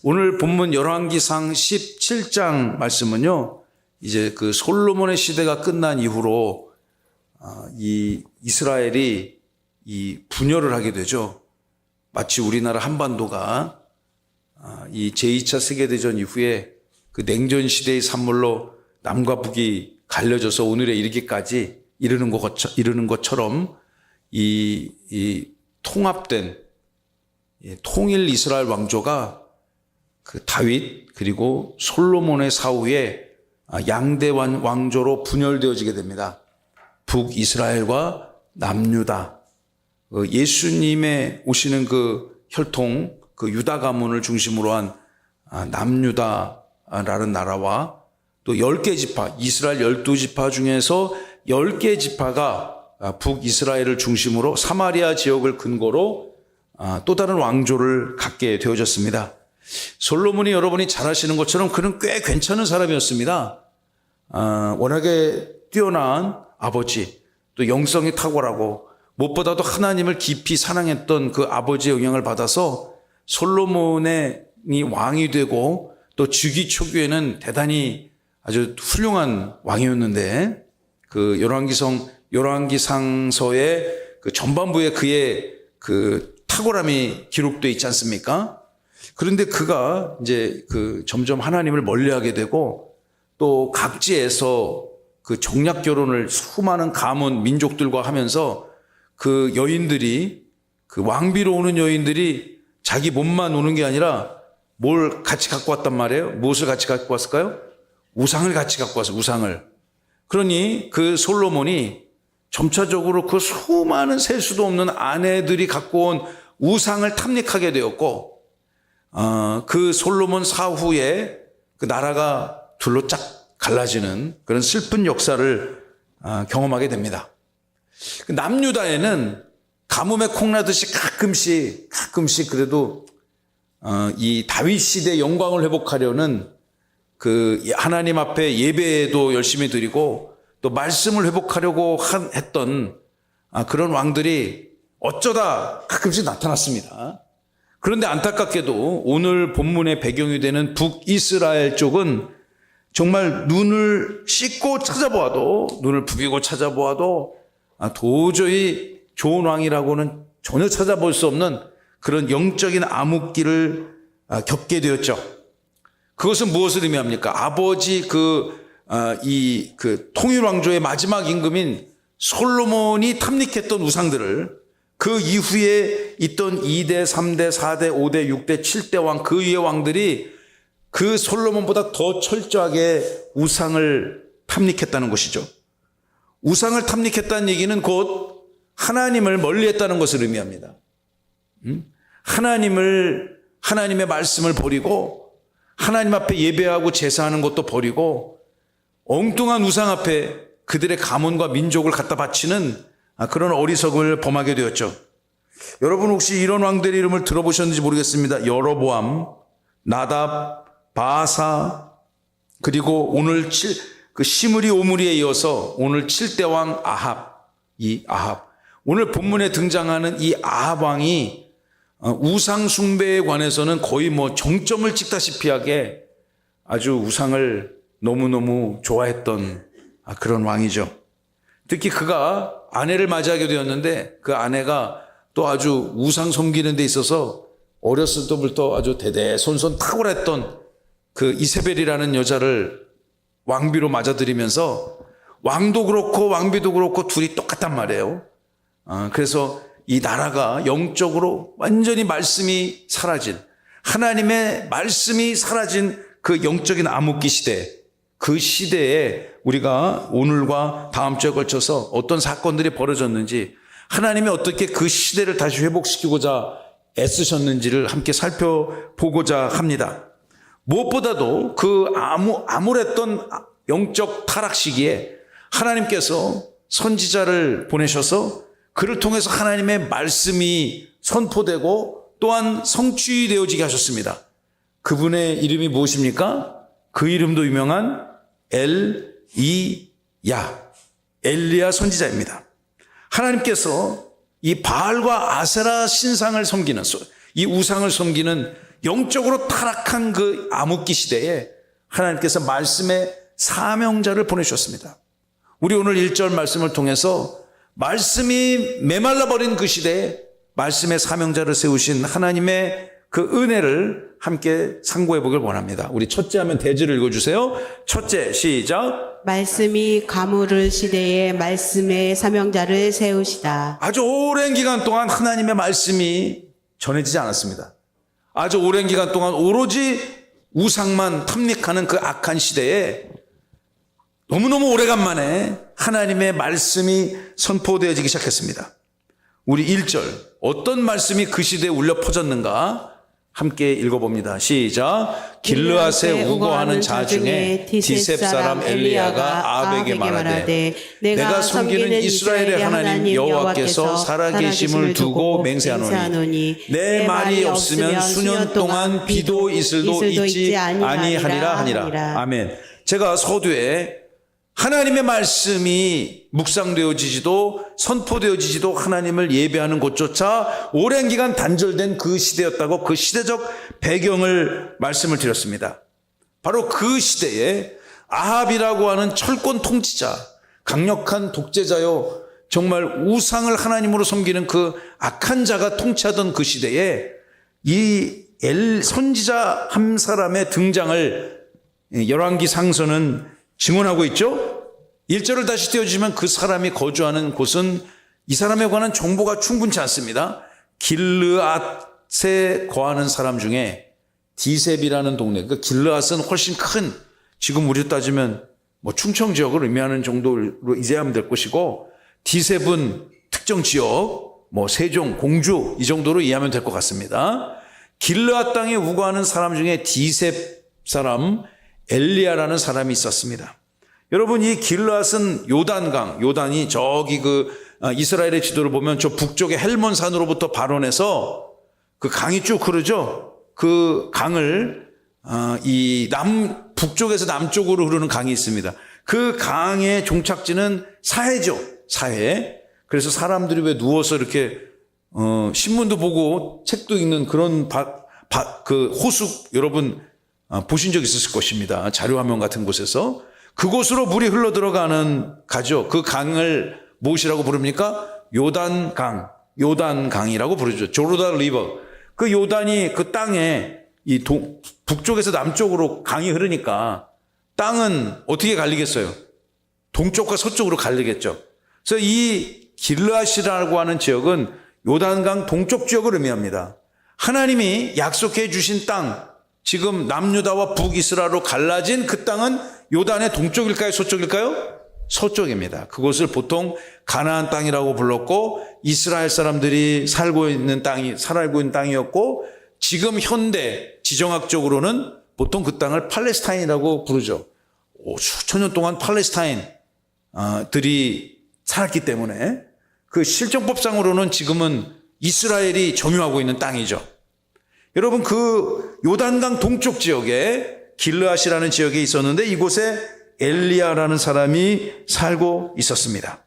오늘 본문 열왕기상 17장 말씀은요, 이제 그 솔로몬의 시대가 끝난 이후로 이 이스라엘이 이 분열을 하게 되죠. 마치 우리나라 한반도가 이 제2차 세계대전 이후에 그 냉전 시대의 산물로 남과 북이 갈려져서 오늘에 이르기까지 이르는 것처럼 이 통합된 통일 이스라엘 왕조가 그 다윗 그리고 솔로몬의 사후에 양대 왕조로 분열되어지게 됩니다. 북이스라엘과 남유다. 예수님의 오시는 그 혈통, 그 유다 가문을 중심으로 한 남유다라는 나라와 또 10개 지파, 이스라엘 12지파 중에서 10개 지파가 북이스라엘을 중심으로 사마리아 지역을 근거로 또 다른 왕조를 갖게 되어졌습니다. 솔로몬이 여러분이 잘 아시는 것처럼 그는 꽤 괜찮은 사람이었습니다. 워낙에 뛰어난 아버지, 또 영성이 탁월하고 무엇보다도 하나님을 깊이 사랑했던 그 아버지의 영향을 받아서 솔로몬이 왕이 되고 또 즉위 초기에는 대단히 아주 훌륭한 왕이었는데 그 열왕기상서의 그 전반부에 그의 그 탁월함이 기록되어 있지 않습니까? 그런데 그가 이제 그 점점 하나님을 멀리하게 되고 또 각지에서 그 정략 결혼을 수많은 가문 민족들과 하면서 그 여인들이 그 왕비로 오는 여인들이 자기 몸만 오는 게 아니라 뭘 같이 갖고 왔단 말이에요. 무엇을 같이 갖고 왔을까요? 우상을 같이 갖고 왔어요. 우상을. 그러니 그 솔로몬이 점차적으로 그 수많은 셀 수도 없는 아내들이 갖고 온 우상을 탐닉하게 되었고 그 솔로몬 사후에 그 나라가 둘로 쫙 갈라지는 그런 슬픈 역사를 경험하게 됩니다. 남유다에는 가뭄에 콩나듯이 가끔씩 그래도 이 다윗 시대 영광을 회복하려는 그 하나님 앞에 예배도 열심히 드리고 또 말씀을 회복하려고 했던 그런 왕들이 어쩌다 가끔씩 나타났습니다. 그런데 안타깝게도 오늘 본문의 배경이 되는 북이스라엘 쪽은 정말 눈을 씻고 찾아보아도, 눈을 부비고 찾아보아도 도저히 좋은 왕이라고는 전혀 찾아볼 수 없는 그런 영적인 암흑기를 겪게 되었죠. 그것은 무엇을 의미합니까? 아버지 그 통일 왕조의 마지막 임금인 솔로몬이 탐닉했던 우상들을 그 이후에 있던 2대, 3대, 4대, 5대, 6대, 7대 왕, 그 위의 왕들이 그 솔로몬보다 더 철저하게 우상을 탐닉했다는 것이죠. 우상을 탐닉했다는 얘기는 곧 하나님을 멀리했다는 것을 의미합니다. 하나님의 말씀을 버리고 하나님 앞에 예배하고 제사하는 것도 버리고 엉뚱한 우상 앞에 그들의 가문과 민족을 갖다 바치는 그런 어리석음을 범하게 되었죠. 여러분 혹시 이런 왕들의 이름을 들어보셨는지 모르겠습니다. 여로보암, 나답, 바사, 그리고 오늘 그 시므리 오므리에 이어서 오늘 7대 왕 아합. 오늘 본문에 등장하는 이 아합 왕이 우상 숭배에 관해서는 거의 정점을 찍다시피 하게 아주 우상을 너무너무 좋아했던 그런 왕이죠. 특히 그가 아내를 맞이하게 되었는데 그 아내가 또 아주 우상 섬기는 데 있어서 어렸을 때부터 아주 대대손손 탁월했던 그 이세벨이라는 여자를 왕비로 맞아들이면서 왕도 그렇고 왕비도 그렇고 둘이 똑같단 말이에요. 그래서 이 나라가 영적으로 완전히 말씀이 사라진, 하나님의 말씀이 사라진 그 영적인 암흑기 시대, 그 시대에 우리가 오늘과 다음 주에 걸쳐서 어떤 사건들이 벌어졌는지 하나님이 어떻게 그 시대를 다시 회복시키고자 애쓰셨는지를 함께 살펴보고자 합니다. 무엇보다도 그 암울했던 영적 타락 시기에 하나님께서 선지자를 보내셔서 그를 통해서 하나님의 말씀이 선포되고 또한 성취되어지게 하셨습니다. 그분의 이름이 무엇입니까? 그 이름도 유명한 엘리야 선지자입니다. 하나님께서 이 바알과 아세라 신상을 섬기는, 이 우상을 섬기는 영적으로 타락한 그 암흑기 시대에 하나님께서 말씀의 사명자를 보내주셨습니다. 우리 오늘 1절 말씀을 통해서 말씀이 메말라버린 그 시대에 말씀의 사명자를 세우신 하나님의 그 은혜를 함께 상고해 보길 원합니다. 우리 첫째 하면 대지를 읽어주세요. 첫째, 시작. 말씀이 가물을 시대에 말씀의 사명자를 세우시다. 아주 오랜 기간 동안 하나님의 말씀이 전해지지 않았습니다. 아주 오랜 기간 동안 오로지 우상만 탐닉하는 그 악한 시대에 너무너무 오래간만에 하나님의 말씀이 선포되어지기 시작했습니다. 우리 1절 어떤 말씀이 그 시대에 울려 퍼졌는가 함께 읽어봅니다. 시작. 길르앗에 우거하는 자 중에 디셉 사람 엘리야가 아합에게 말하되 내가 섬기는 이스라엘의 하나님 여호와께서 살아계심을 두고 맹세하노니 내 말이 없으면 수년 동안 비도 이슬도 있지 아니하리라 하니라. 아멘. 제가 서두에 하나님의 말씀이 묵상되어지지도 선포되어지지도 하나님을 예배하는 곳조차 오랜 기간 단절된 그 시대였다고 그 시대적 배경을 말씀을 드렸습니다. 바로 그 시대에 아합이라고 하는 철권 통치자, 강력한 독재자요, 정말 우상을 하나님으로 섬기는 그 악한 자가 통치하던 그 시대에 이 선지자 한 사람의 등장을 열왕기 상서는 증언하고 있죠. 1절을 다시 띄워주시면 그 사람이 거주하는 곳은 이 사람에 관한 정보가 충분치 않습니다. 길르앗에 거하는 사람 중에 디셉이라는 동네, 그러니까 길르앗은 훨씬 큰, 지금 우리로 따지면 뭐 충청 지역을 의미하는 정도로 이해하면 될 것이고, 디셉은 특정 지역, 뭐 세종, 공주 이 정도로 이해하면 될 것 같습니다. 길르앗 땅에 우거하는 사람 중에 디셉 사람 엘리야라는 사람이 있었습니다. 여러분, 이 길르앗은 요단강, 요단이 저기 이스라엘의 지도를 보면 저 북쪽의 헬몬산으로부터 발원해서 그 강이 쭉 흐르죠. 그 강을 북쪽에서 남쪽으로 흐르는 강이 있습니다. 그 강의 종착지는 사해죠. 사해. 그래서 사람들이 왜 누워서 이렇게 신문도 보고 책도 읽는 그런 그 호수 여러분 보신 적 있으실 것입니다. 자료화면 같은 곳에서 그곳으로 물이 흘러 들어가는 가죠. 그 강을 무엇이라고 부릅니까? 요단강이라고 부르죠. 조르단 리버. 그 요단이 그 땅에 북쪽에서 남쪽으로 강이 흐르니까 땅은 어떻게 갈리겠어요? 동쪽과 서쪽으로 갈리겠죠. 그래서 이 길르앗이라고 하는 지역은 요단강 동쪽 지역을 의미합니다. 하나님이 약속해 주신 땅, 지금 남유다와 북이스라엘로 갈라진 그 땅은 요단의 동쪽일까요? 서쪽일까요? 서쪽입니다. 그곳을 보통 가나안 땅이라고 불렀고 이스라엘 사람들이 살고 있는 땅이었고 지금 현대 지정학적으로는 보통 그 땅을 팔레스타인이라고 부르죠. 수천 년 동안 팔레스타인들이 살았기 때문에 그 실정법상으로는 지금은 이스라엘이 점유하고 있는 땅이죠. 여러분, 그 요단강 동쪽 지역에 길르앗이라는 지역에 있었는데 이곳에 엘리야라는 사람이 살고 있었습니다.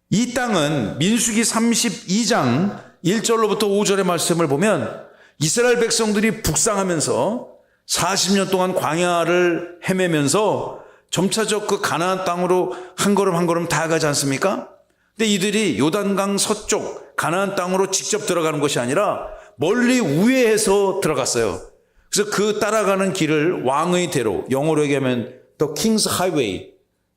이 땅은 민수기 32장 1절로부터 5절의 말씀을 보면 이스라엘 백성들이 북상하면서 40년 동안 광야를 헤매면서 점차적 그 가나안 땅으로 한 걸음 한 걸음 다가가지 않습니까? 근데 이들이 요단강 서쪽 가나안 땅으로 직접 들어가는 것이 아니라 멀리 우회해서 들어갔어요. 그래서 그 따라가는 길을 왕의 대로, 영어로 얘기하면 The King's Highway,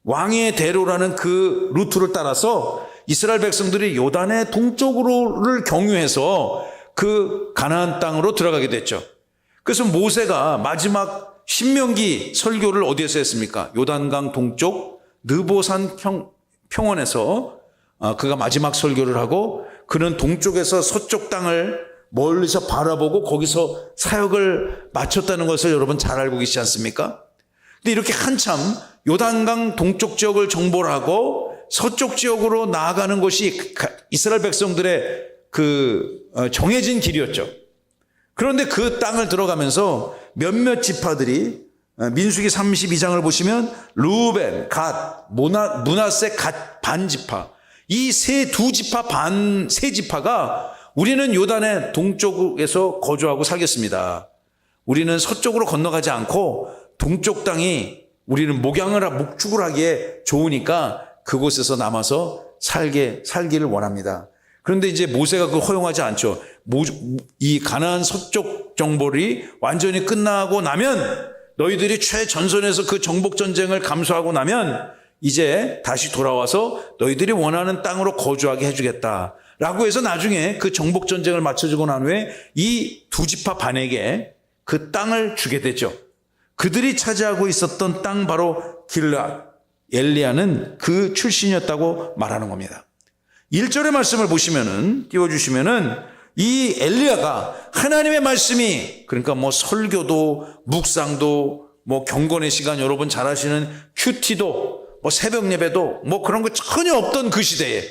왕의 대로라는 그 루트를 따라서 이스라엘 백성들이 요단의 동쪽으로를 경유해서 그 가나안 땅으로 들어가게 됐죠. 그래서 모세가 마지막 신명기 설교를 어디에서 했습니까? 요단강 동쪽 느보산 평원에서 그가 마지막 설교를 하고 그는 동쪽에서 서쪽 땅을 멀리서 바라보고 거기서 사역을 마쳤다는 것을 여러분 잘 알고 계시지 않습니까? 근데 이렇게 한참 요단강 동쪽 지역을 정보를 하고 서쪽 지역으로 나아가는 것이 이스라엘 백성들의 정해진 길이었죠. 그런데 그 땅을 들어가면서 몇몇 지파들이 민수기 32장을 보시면 루벤, 갓, 므낫세, 갓 반 지파, 이 세 지파가 우리는 요단의 동쪽에서 거주하고 살겠습니다. 우리는 서쪽으로 건너가지 않고 동쪽 땅이 우리는 목축을 하기에 좋으니까 그곳에서 남아서 살기를 원합니다. 그런데 이제 모세가 그걸 허용하지 않죠. 이 가나안 서쪽 정벌이 완전히 끝나고 나면 너희들이 최전선에서 그 정복 전쟁을 감수하고 나면 이제 다시 돌아와서 너희들이 원하는 땅으로 거주하게 해주겠다라고 해서 나중에 그 정복 전쟁을 마쳐주고 난 후에 이 두 지파 반에게 그 땅을 주게 되죠. 그들이 차지하고 있었던 땅 바로 길르앗, 엘리야는 그 출신이었다고 말하는 겁니다. 1절의 말씀을 보시면은 띄워주시면은 이 엘리야가 하나님의 말씀이 그러니까 뭐 설교도 묵상도 뭐 경건의 시간 여러분 잘 아시는 큐티도 뭐 새벽 예배도 뭐 그런 거 전혀 없던 그 시대에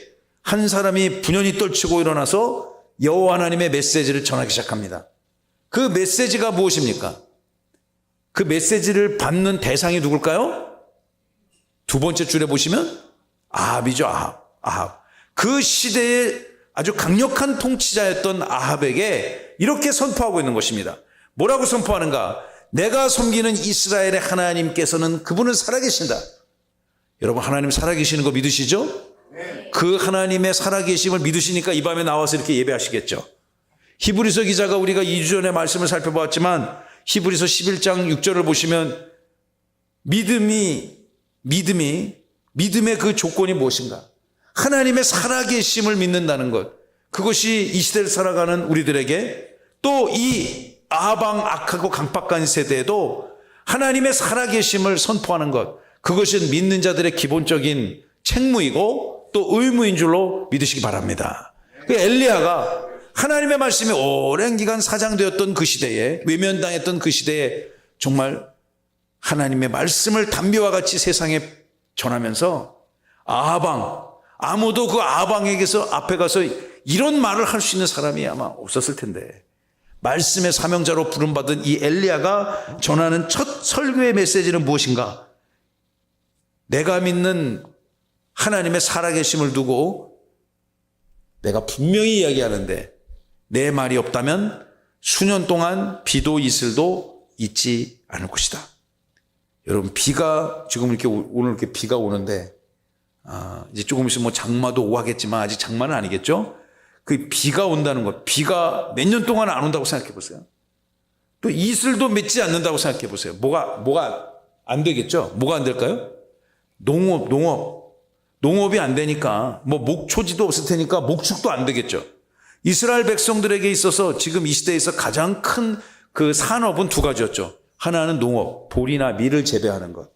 한 사람이 분연히 떨치고 일어나서 여호와 하나님의 메시지를 전하기 시작합니다. 그 메시지가 무엇입니까? 그 메시지를 받는 대상이 누굴까요? 두 번째 줄에 보시면 아합이죠. 아합. 그 시대의 아주 강력한 통치자였던 아합에게 이렇게 선포하고 있는 것입니다. 뭐라고 선포하는가? 내가 섬기는 이스라엘의 하나님께서는 그분은 살아계신다. 여러분 하나님 살아계시는 거 믿으시죠? 그 하나님의 살아계심을 믿으시니까 이 밤에 나와서 이렇게 예배하시겠죠. 히브리서 기자가 우리가 2주 전에 말씀을 살펴보았지만 히브리서 11장 6절을 보시면 믿음의 그 조건이 무엇인가? 하나님의 살아계심을 믿는다는 것. 그것이 이 시대를 살아가는 우리들에게 또 이 아방 악하고 강박한 세대에도 하나님의 살아계심을 선포하는 것. 그것은 믿는 자들의 기본적인 책무이고 또 의무인 줄로 믿으시기 바랍니다. 엘리야가 하나님의 말씀이 오랜 기간 사장되었던 그 시대에 외면당했던 그 시대에 정말 하나님의 말씀을 담비와 같이 세상에 전하면서 아무도 그 아방에게서 앞에 가서 이런 말을 할 수 있는 사람이 아마 없었을 텐데 말씀의 사명자로 부름받은 이 엘리야가 전하는 첫 설교의 메시지는 무엇인가? 내가 믿는 하나님의 살아계심을 두고 내가 분명히 이야기하는데 내 말이 없다면 수년 동안 비도 이슬도 있지 않을 것이다. 여러분 비가 지금 이렇게 오늘 이렇게 비가 오는데 이제 조금 있으면 뭐 장마도 오하겠지만 아직 장마는 아니겠죠? 그 비가 온다는 것, 비가 몇 년 동안 안 온다고 생각해 보세요. 또 이슬도 맺지 않는다고 생각해 보세요. 뭐가 안 되겠죠? 뭐가 안 될까요? 농업이 안 되니까 뭐 목초지도 없을 테니까 목축도 안 되겠죠. 이스라엘 백성들에게 있어서 지금 이 시대에서 가장 큰 그 산업은 두 가지였죠. 하나는 농업, 보리나 밀을 재배하는 것.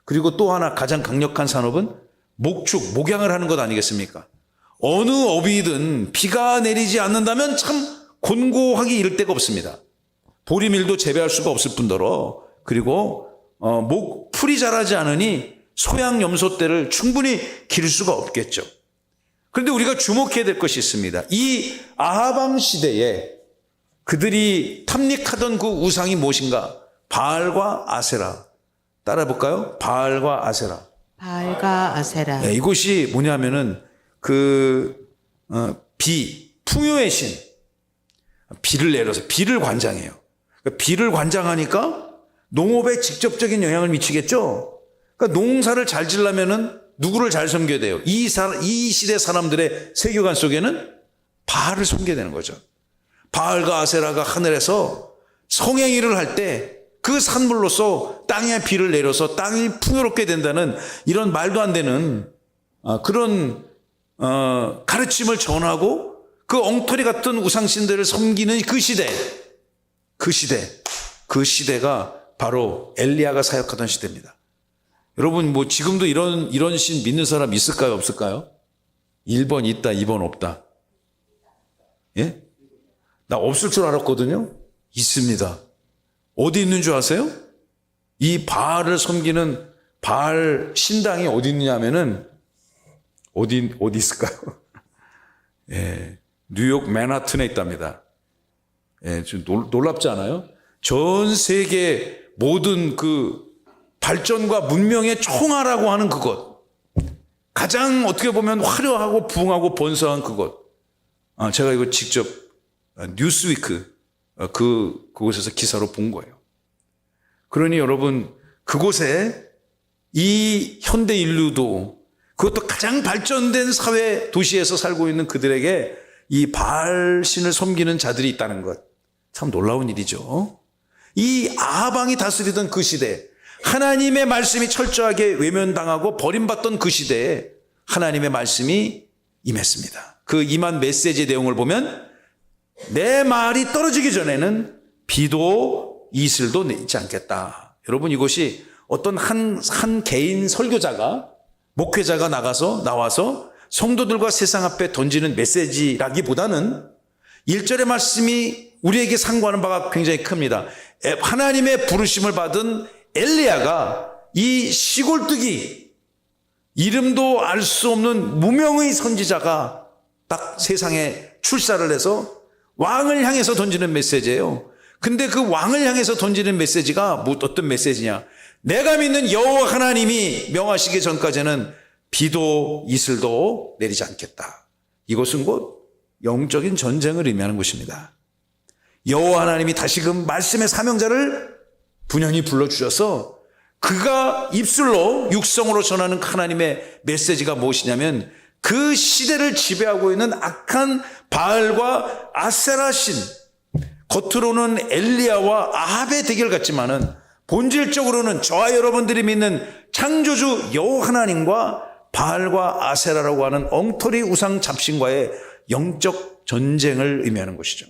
그리고 또 하나 가장 강력한 산업은 목양을 하는 것 아니겠습니까? 어느 업이든 비가 내리지 않는다면 참 곤고하기 이를 데가 없습니다. 보리밀도 재배할 수가 없을 뿐더러 그리고 풀이 자라지 않으니 소양 염소 떼를 충분히 기를 수가 없겠죠. 그런데 우리가 주목해야 될 것이 있습니다. 이 아하방 시대에 그들이 탐닉하던 그 우상이 무엇인가? 바알과 아세라. 따라 볼까요? 바알과 아세라. 바알과 아세라. 네, 이것이 뭐냐면은 풍요의 신. 비를 내려서 비를 관장해요. 그러니까 비를 관장하니까 농업에 직접적인 영향을 미치겠죠. 그러니까 농사를 잘 지려면은 누구를 잘 섬겨야 돼요? 이 시대 사람들의 세계관 속에는 바알을 섬겨야 되는 거죠. 바알과 아세라가 하늘에서 성행위를 할 때 그 산물로서 땅에 비를 내려서 땅이 풍요롭게 된다는 이런 말도 안 되는 그런 가르침을 전하고 그 엉터리 같은 우상신들을 섬기는 그 시대가 바로 엘리야가 사역하던 시대입니다. 여러분 뭐 지금도 이런 신 믿는 사람 있을까요? 없을까요? 1번 있다, 2번 없다. 예? 나 없을 줄 알았거든요. 있습니다. 어디 있는 줄 아세요? 이 바알을 섬기는 바알 신당이 어디 있느냐면은 어디 있을까요? 예, 뉴욕 맨하튼에 있답니다. 예, 좀 놀랍지 않아요? 전 세계 모든 그 발전과 문명의 총알이라고 하는 그것, 가장 어떻게 보면 화려하고 부흥하고 번성한 그것, 제가 이거 직접 뉴스위크 그곳에서 기사로 본 거예요. 그러니 여러분, 그곳에 이 현대 인류도, 그것도 가장 발전된 사회 도시에서 살고 있는 그들에게 이 바알신을 섬기는 자들이 있다는 것, 참 놀라운 일이죠. 이 아합왕이 다스리던 그 시대, 하나님의 말씀이 철저하게 외면당하고 버림받던 그 시대에 하나님의 말씀이 임했습니다. 그 임한 메시지의 내용을 보면 내 말이 떨어지기 전에는 비도 이슬도 내지 않겠다. 여러분, 이것이 어떤 한 개인 설교자가, 목회자가 나와서 성도들과 세상 앞에 던지는 메시지라기보다는 1절의 말씀이 우리에게 상고하는 바가 굉장히 큽니다. 하나님의 부르심을 받은 엘리야가 이 시골뜨기, 이름도 알 수 없는 무명의 선지자가 딱 세상에 출사를 해서 왕을 향해서 던지는 메시지예요. 근데 그 왕을 향해서 던지는 메시지가 어떤 메시지냐? 내가 믿는 여호와 하나님이 명하시기 전까지는 비도 이슬도 내리지 않겠다. 이것은 곧 영적인 전쟁을 의미하는 것입니다. 여호와 하나님이 다시금 말씀의 사명자를 분연히 불러주셔서 그가 입술로 육성으로 전하는 하나님의 메시지가 무엇이냐면, 그 시대를 지배하고 있는 악한 바알과 아세라 신, 겉으로는 엘리야와 아합의 대결 같지만은 본질적으로는 저와 여러분들이 믿는 창조주 여호와 하나님과 바알과 아세라라고 하는 엉터리 우상 잡신과의 영적 전쟁을 의미하는 것이죠.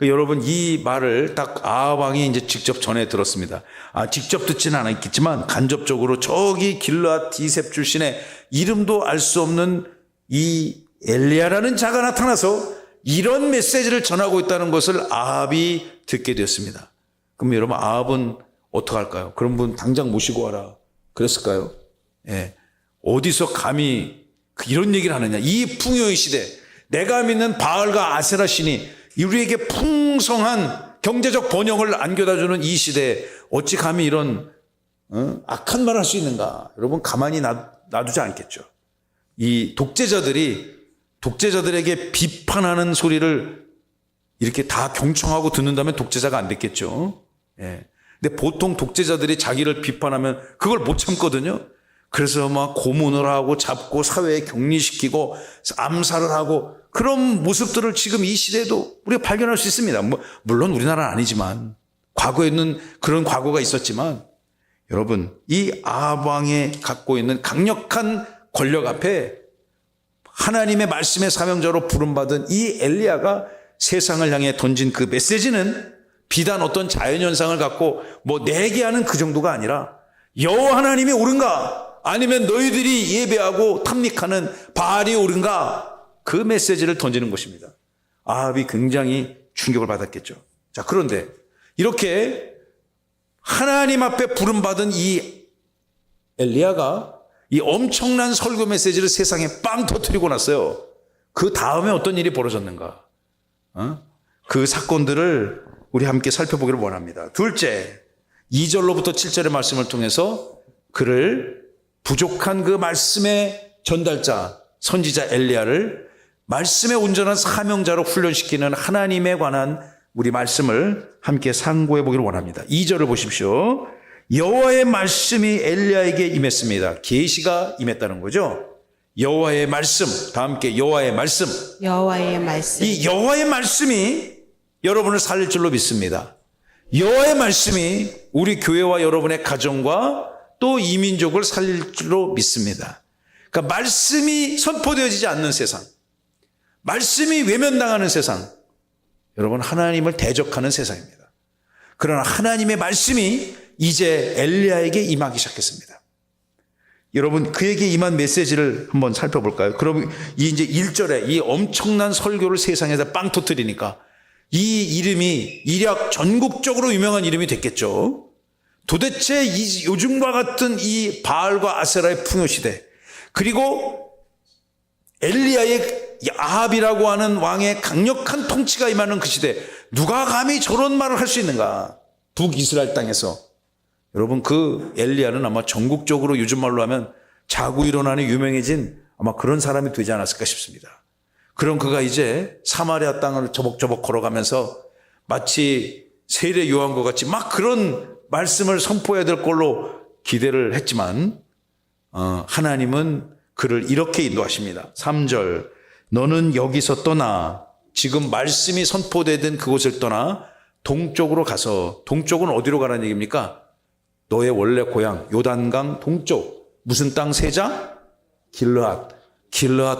여러분, 이 말을 딱 아합 왕이 이제 직접 전해 들었습니다. 직접 듣지는 않았겠지만 간접적으로 저기 길르앗 디셉 출신의 이름도 알 수 없는 이 엘리야라는 자가 나타나서 이런 메시지를 전하고 있다는 것을 아합이 듣게 되었습니다. 그럼 여러분, 아합은 어떡할까요? 그런 분 당장 모시고 와라 그랬을까요? 예. 어디서 감히 이런 얘기를 하느냐. 이 풍요의 시대, 내가 믿는 바알과 아세라 신이 우리에게 풍성한 경제적 번영을 안겨다주는 이 시대에 어찌 감히 이런 악한 말을 할 수 있는가? 여러분, 가만히 놔두지 않겠죠. 이 독재자들에게 비판하는 소리를 이렇게 다 경청하고 듣는다면 독재자가 안 됐겠죠. 예. 근데 보통 독재자들이 자기를 비판하면 그걸 못 참거든요. 그래서 막 고문을 하고 잡고 사회에 격리시키고 암살을 하고, 그런 모습들을 지금 이 시대에도 우리가 발견할 수 있습니다. 물론 우리나라는 아니지만 과거에는 그런 과거가 있었지만, 여러분, 이 아합 왕이 갖고 있는 강력한 권력 앞에 하나님의 말씀의 사명자로 부름받은 이 엘리야가 세상을 향해 던진 그 메시지는 비단 어떤 자연현상을 갖고 내게 하는 그 정도가 아니라, 여호와 하나님이 옳은가? 아니면 너희들이 예배하고 탐닉하는 바알이 옳은가? 그 메시지를 던지는 것입니다. 아합이 굉장히 충격을 받았겠죠. 자, 그런데 이렇게 하나님 앞에 부름받은 이 엘리야가 이 엄청난 설교 메시지를 세상에 빵 터뜨리고 났어요. 그 다음에 어떤 일이 벌어졌는가? 그 사건들을 우리 함께 살펴보기를 원합니다. 둘째, 2절로부터 7절의 말씀을 통해서 그를, 부족한 그 말씀의 전달자 선지자 엘리야를 말씀의 온전한 사명자로 훈련시키는 하나님에 관한 우리 말씀을 함께 상고해 보기를 원합니다. 2절을 보십시오. 여호와의 말씀이 엘리야에게 임했습니다. 계시가 임했다는 거죠. 여호와의 말씀, 다 함께 여호와의 말씀. 여호와의 말씀. 이 여호와의 말씀이 여러분을 살릴 줄로 믿습니다. 여호와의 말씀이 우리 교회와 여러분의 가정과 또 이민족을 살릴 줄로 믿습니다. 그러니까 말씀이 선포되어지지 않는 세상, 말씀이 외면당하는 세상, 여러분, 하나님을 대적하는 세상입니다. 그러나 하나님의 말씀이 이제 엘리야에게 임하기 시작했습니다. 여러분, 그에게 임한 메시지를 한번 살펴볼까요? 그럼 이제 1절에 이 엄청난 설교를 세상에다 빵 터뜨리니까 이 이름이 일약 전국적으로 유명한 이름이 됐겠죠. 도대체 요즘과 같은 이 바알과 아세라의 풍요시대, 그리고 엘리야의 아합이라고 하는 왕의 강력한 통치가 임하는 그 시대, 누가 감히 저런 말을 할 수 있는가? 북이스라엘 땅에서. 여러분, 그 엘리야는 아마 전국적으로 요즘 말로 하면 자고 일어나니 유명해진 아마 그런 사람이 되지 않았을까 싶습니다. 그럼 그가 이제 사마리아 땅을 저벅저벅 걸어가면서 마치 세례 요한과 같이 막 그런 말씀을 선포해야 될 걸로 기대를 했지만 하나님은 그를 이렇게 인도하십니다. 3절, 너는 여기서 떠나, 지금 말씀이 선포되던 그곳을 떠나 동쪽으로 가서, 동쪽은 어디로 가라는 얘기입니까? 너의 원래 고향 요단강 동쪽, 무슨 땅 세자? 길르앗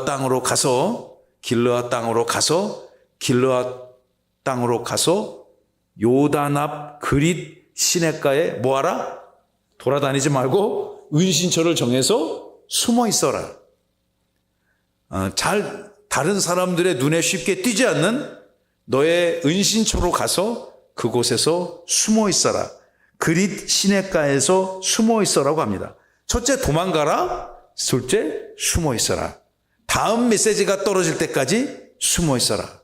땅으로 가서 요단 앞 그릿 시냇가에 뭐하라? 돌아다니지 말고 은신처를 정해서 숨어 있어라. 다른 사람들의 눈에 쉽게 띄지 않는 너의 은신처로 가서 그곳에서 숨어 있어라. 그릿 시냇가에서 숨어 있어라고 합니다. 첫째, 도망가라. 둘째, 숨어 있어라. 다음 메시지가 떨어질 때까지 숨어 있어라.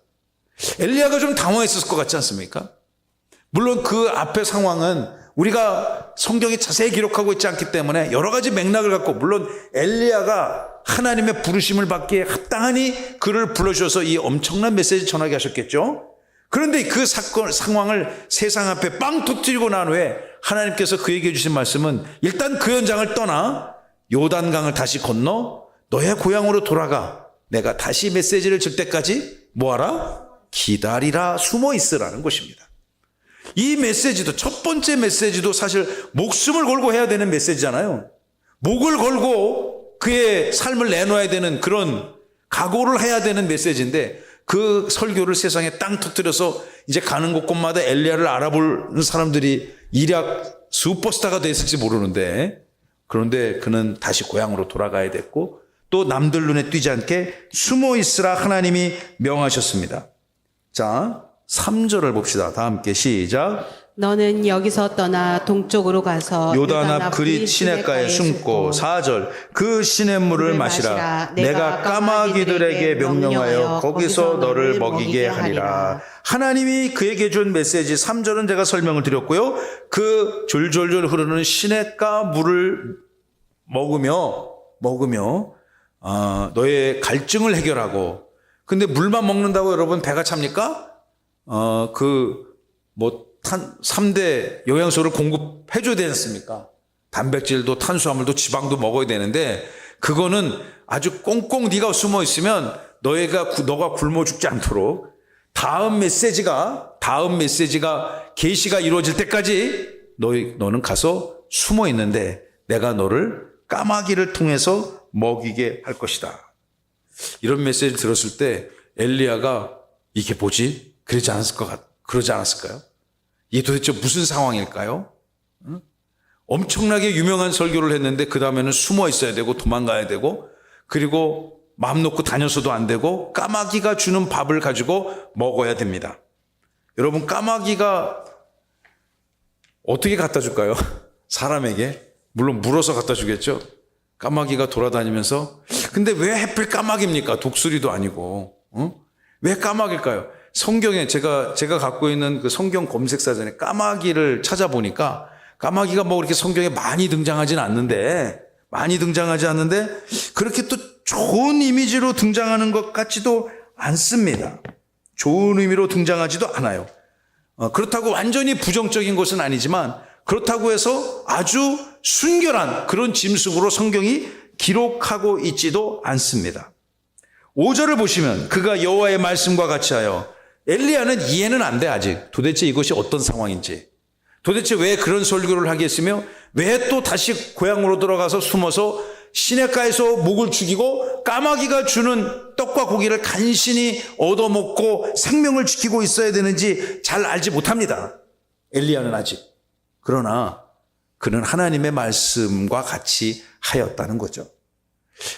엘리야가 좀 당황했을 것 같지 않습니까? 물론 그 앞의 상황은 우리가 성경이 자세히 기록하고 있지 않기 때문에 여러 가지 맥락을 갖고, 물론 엘리야가 하나님의 부르심을 받기에 합당하니 그를 불러주셔서 이 엄청난 메시지 전하게 하셨겠죠. 그런데 그 상황을 세상 앞에 빵 터뜨리고 난 후에 하나님께서 그에게 주신 말씀은 일단 그 현장을 떠나 요단강을 다시 건너 너의 고향으로 돌아가. 내가 다시 메시지를 줄 때까지 뭐하라? 기다리라, 숨어 있으라는 것입니다. 이 메시지도, 첫 번째 메시지도 사실 목숨을 걸고 해야 되는 메시지잖아요. 목을 걸고 그의 삶을 내놓아야 되는 그런 각오를 해야 되는 메시지인데, 그 설교를 세상에 땅 터뜨려서 이제 가는 곳곳마다 엘리야를 알아보는 사람들이 일약 슈퍼스타가 됐을지 모르는데, 그런데 그는 다시 고향으로 돌아가야 됐고, 또 남들 눈에 띄지 않게 숨어 있으라 하나님이 명하셨습니다. 자, 3절을 봅시다. 다 함께 시작. 너는 여기서 떠나 동쪽으로 가서 요단 앞 그릿 시냇가에 숨고. 4절, 그 시냇물을 마시라. 내가 까마귀들에게 명령하여 거기서 너를 먹이게 하리라. 하나님이 그에게 준 메시지 3절은 제가 설명을 드렸고요. 그 졸졸졸 흐르는 시냇가 물을 먹으며 너의 갈증을 해결하고. 근데 물만 먹는다고 여러분 배가 찹니까? 3대 영양소를 공급해줘야 되지 않습니까? 단백질도 탄수화물도 지방도 먹어야 되는데, 그거는 아주 꽁꽁 네가 숨어 있으면 너가 굶어 죽지 않도록 다음 메시지가 계시가 이루어질 때까지 너는 가서 숨어 있는데 내가 너를 까마귀를 통해서 먹이게 할 것이다. 이런 메시지를 들었을 때 엘리야가 이게 뭐지? 그러지 않았을까요? 이게 도대체 무슨 상황일까요? 엄청나게 유명한 설교를 했는데 그 다음에는 숨어 있어야 되고 도망가야 되고, 그리고 마음 놓고 다녀서도 안 되고 까마귀가 주는 밥을 가지고 먹어야 됩니다. 여러분, 까마귀가 어떻게 갖다 줄까요? 사람에게? 물론 물어서 갖다 주겠죠. 까마귀가 돌아다니면서. 근데 왜 하필 까마귀입니까? 독수리도 아니고. 왜 까마귀일까요? 성경에 제가 갖고 있는 그 성경 검색사전에 까마귀를 찾아보니까 까마귀가 뭐 그렇게 성경에 많이 등장하지 않는데 그렇게 또 좋은 이미지로 등장하는 것 같지도 않습니다. 좋은 의미로 등장하지도 않아요. 그렇다고 완전히 부정적인 것은 아니지만, 그렇다고 해서 아주 순결한 그런 짐승으로 성경이 기록하고 있지도 않습니다. 5절을 보시면 그가 여호와의 말씀과 같이 하여, 엘리야는 이해는 안 돼. 아직 도대체 이것이 어떤 상황인지, 도대체 왜 그런 설교를 하겠으며 왜 또 다시 고향으로 들어가서 숨어서 시냇가에서 목을 죽이고 까마귀가 주는 떡과 고기를 간신히 얻어먹고 생명을 지키고 있어야 되는지 잘 알지 못합니다. 엘리야는 아직. 그러나 그는 하나님의 말씀과 같이 하였다는 거죠.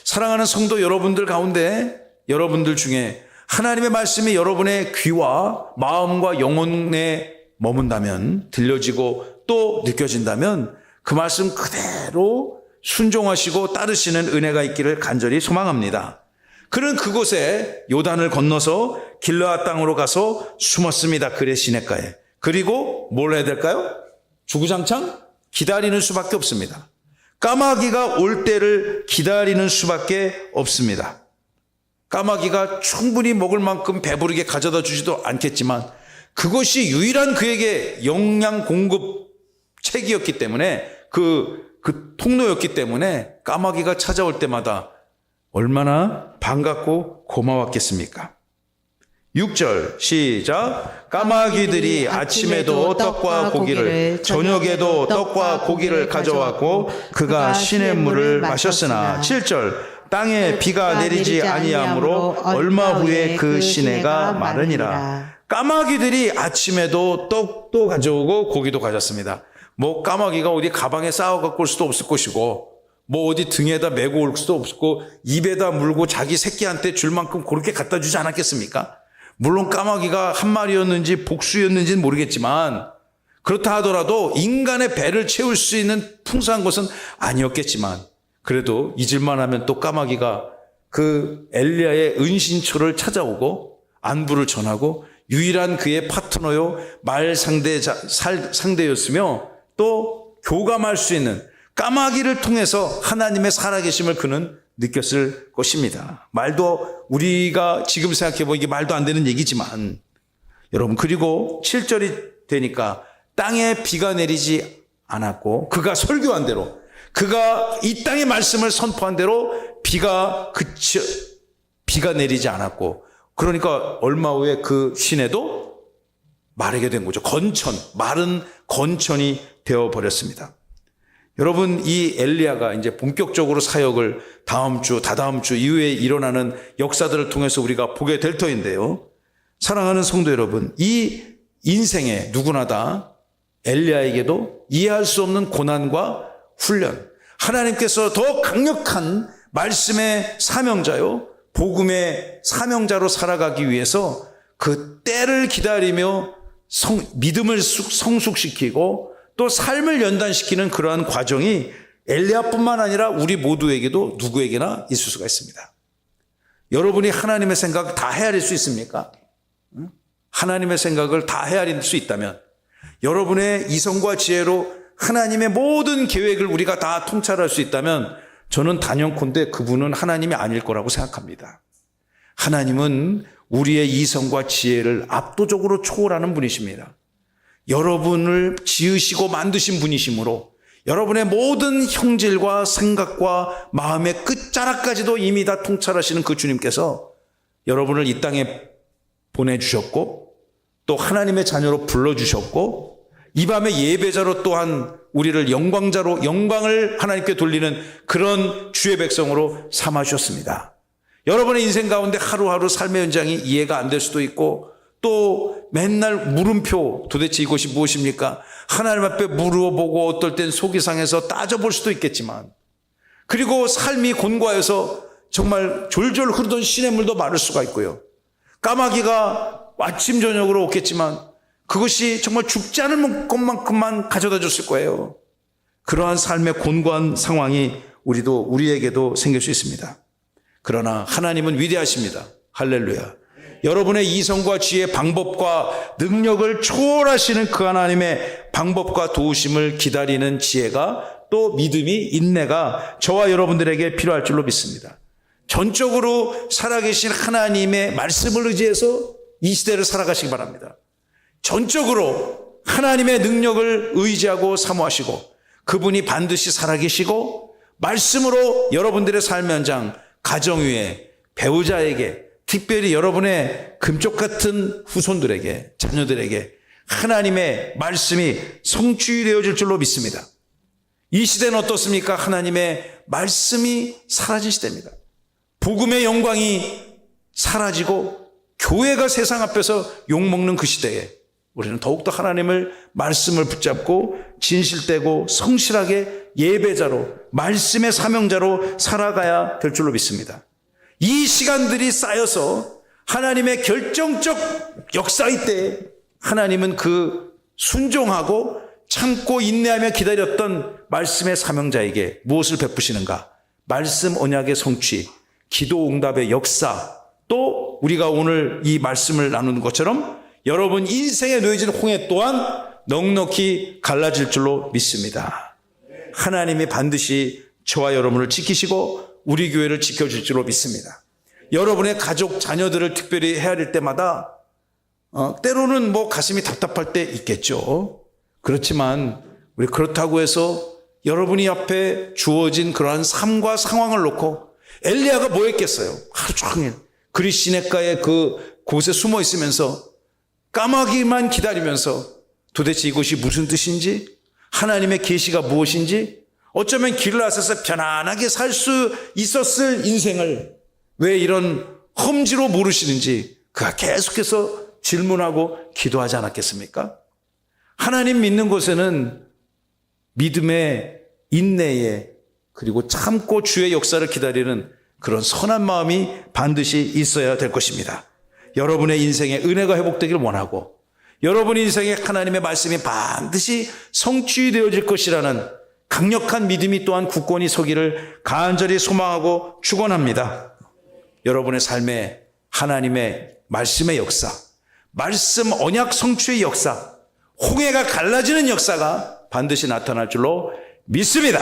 사랑하는 성도 여러분들 가운데, 여러분들 중에 하나님의 말씀이 여러분의 귀와 마음과 영혼에 머문다면, 들려지고 또 느껴진다면 그 말씀 그대로 순종하시고 따르시는 은혜가 있기를 간절히 소망합니다. 그는 그곳에 요단을 건너서 길르앗 땅으로 가서 숨었습니다. 그릿 시냇가에. 그리고 뭘 해야 될까요? 주구장창 기다리는 수밖에 없습니다. 까마귀가 올 때를 기다리는 수밖에 없습니다. 까마귀가 충분히 먹을 만큼 배부르게 가져다 주지도 않겠지만 그것이 유일한 그에게 영양 공급 책이었기 때문에 그 통로였기 때문에 까마귀가 찾아올 때마다 얼마나 반갑고 고마웠겠습니까? 6절 시작. 까마귀들이 아침에도 떡과 고기를 저녁에도 떡과 고기를 가져왔고 그가 시냇물을 마셨으나 7절 땅에 비가 내리지 아니하므로 얼마 후에 그 시내가 마르니라. 까마귀들이 아침에도 떡도 가져오고 고기도 가졌습니다. 뭐 까마귀가 어디 가방에 쌓아 갖고 올 수도 없을 것이고 뭐 어디 등에다 메고 올 수도 없고 입에다 물고 자기 새끼한테 줄 만큼 그렇게 갖다 주지 않았겠습니까? 물론 까마귀가 한 마리였는지 복수였는지는 모르겠지만 그렇다 하더라도 인간의 배를 채울 수 있는 풍성한 것은 아니었겠지만 그래도 잊을만 하면 또 까마귀가 그 엘리야의 은신처를 찾아오고 안부를 전하고 유일한 그의 파트너요 말 상대였으며 또 교감할 수 있는 까마귀를 통해서 하나님의 살아계심을 그는 느꼈을 것입니다. 말도 우리가 지금 생각해보면 이게 말도 안 되는 얘기지만 여러분 그리고 7절이 되니까 땅에 비가 내리지 않았고 그가 설교한 대로 그가 이 땅의 말씀을 선포한 대로 비가 내리지 않았고 그러니까 얼마 후에 그 시내도 마르게 된 거죠. 마른 건천이 되어버렸습니다. 여러분 이 엘리야가 이제 본격적으로 사역을 다음 주, 다다음 주 이후에 일어나는 역사들을 통해서 우리가 보게 될 터인데요. 사랑하는 성도 여러분, 이 인생에 누구나 다 엘리야에게도 이해할 수 없는 고난과 훈련, 하나님께서 더 강력한 말씀의 사명자요, 복음의 사명자로 살아가기 위해서 그 때를 기다리며 믿음을 성숙시키고 또 삶을 연단시키는 그러한 과정이 엘리야뿐만 아니라 우리 모두에게도 누구에게나 있을 수가 있습니다. 여러분이 하나님의 생각 다 헤아릴 수 있습니까? 하나님의 생각을 다 헤아릴 수 있다면 여러분의 이성과 지혜로 하나님의 모든 계획을 우리가 다 통찰할 수 있다면 저는 단연컨대 그분은 하나님이 아닐 거라고 생각합니다. 하나님은 우리의 이성과 지혜를 압도적으로 초월하는 분이십니다. 여러분을 지으시고 만드신 분이시므로 여러분의 모든 형질과 생각과 마음의 끝자락까지도 이미 다 통찰하시는 그 주님께서 여러분을 이 땅에 보내주셨고 또 하나님의 자녀로 불러주셨고 이 밤에 예배자로 또한 우리를 영광을 하나님께 돌리는 그런 주의 백성으로 삼아주셨습니다. 여러분의 인생 가운데 하루하루 삶의 현장이 이해가 안 될 수도 있고 또 맨날 물음표 도대체 이것이 무엇입니까? 하나님 앞에 물어보고 어떨 땐 속이 상해서 따져볼 수도 있겠지만 그리고 삶이 곤고하여서 정말 졸졸 흐르던 시냇물도 마를 수가 있고요. 까마귀가 아침 저녁으로 오겠지만 그것이 정말 죽지 않을 것만큼만 가져다 줬을 거예요. 그러한 삶의 곤고한 상황이 우리에게도 생길 수 있습니다. 그러나 하나님은 위대하십니다. 할렐루야. 여러분의 이성과 지혜, 방법과 능력을 초월하시는 그 하나님의 방법과 도우심을 기다리는 지혜가 또 믿음이 인내가 저와 여러분들에게 필요할 줄로 믿습니다. 전적으로 살아계신 하나님의 말씀을 의지해서 이 시대를 살아가시기 바랍니다. 전적으로 하나님의 능력을 의지하고 사모하시고 그분이 반드시 살아계시고 말씀으로 여러분들의 삶의 현장, 가정 위에 배우자에게 특별히 여러분의 금쪽 같은 후손들에게 자녀들에게 하나님의 말씀이 성취되어질 줄로 믿습니다. 이 시대는 어떻습니까? 하나님의 말씀이 사라진 시대입니다. 복음의 영광이 사라지고 교회가 세상 앞에서 욕먹는 그 시대에 우리는 더욱더 하나님을 말씀을 붙잡고 진실되고 성실하게 예배자로 말씀의 사명자로 살아가야 될 줄로 믿습니다. 이 시간들이 쌓여서 하나님의 결정적 역사의 때에 하나님은 그 순종하고 참고 인내하며 기다렸던 말씀의 사명자에게 무엇을 베푸시는가? 말씀 언약의 성취, 기도 응답의 역사, 또 우리가 오늘 이 말씀을 나누는 것처럼 여러분 인생에 놓여진 홍해 또한 넉넉히 갈라질 줄로 믿습니다. 하나님이 반드시 저와 여러분을 지키시고 우리 교회를 지켜줄 줄로 믿습니다. 여러분의 가족, 자녀들을 특별히 헤아릴 때마다 때로는 뭐 가슴이 답답할 때 있겠죠. 그렇지만 우리 그렇다고 해서 여러분이 앞에 주어진 그러한 삶과 상황을 놓고 엘리야가 뭐 했겠어요? 하루 종일 그리 시냇가에 그 곳에 숨어 있으면서 까마귀만 기다리면서 도대체 이곳이 무슨 뜻인지, 하나님의 계시가 무엇인지, 어쩌면 길라앗에서 편안하게 살 수 있었을 인생을 왜 이런 험지로 모르시는지 그가 계속해서 질문하고 기도하지 않았겠습니까? 하나님 믿는 곳에는 믿음의 인내에 그리고 참고 주의 역사를 기다리는 그런 선한 마음이 반드시 있어야 될 것입니다. 여러분의 인생에 은혜가 회복되기를 원하고 여러분의 인생에 하나님의 말씀이 반드시 성취되어질 것이라는 강력한 믿음이 또한 굳건히 서기를 간절히 소망하고 축원합니다. 여러분의 삶에 하나님의 말씀의 역사, 말씀 언약 성취의 역사, 홍해가 갈라지는 역사가 반드시 나타날 줄로 믿습니다.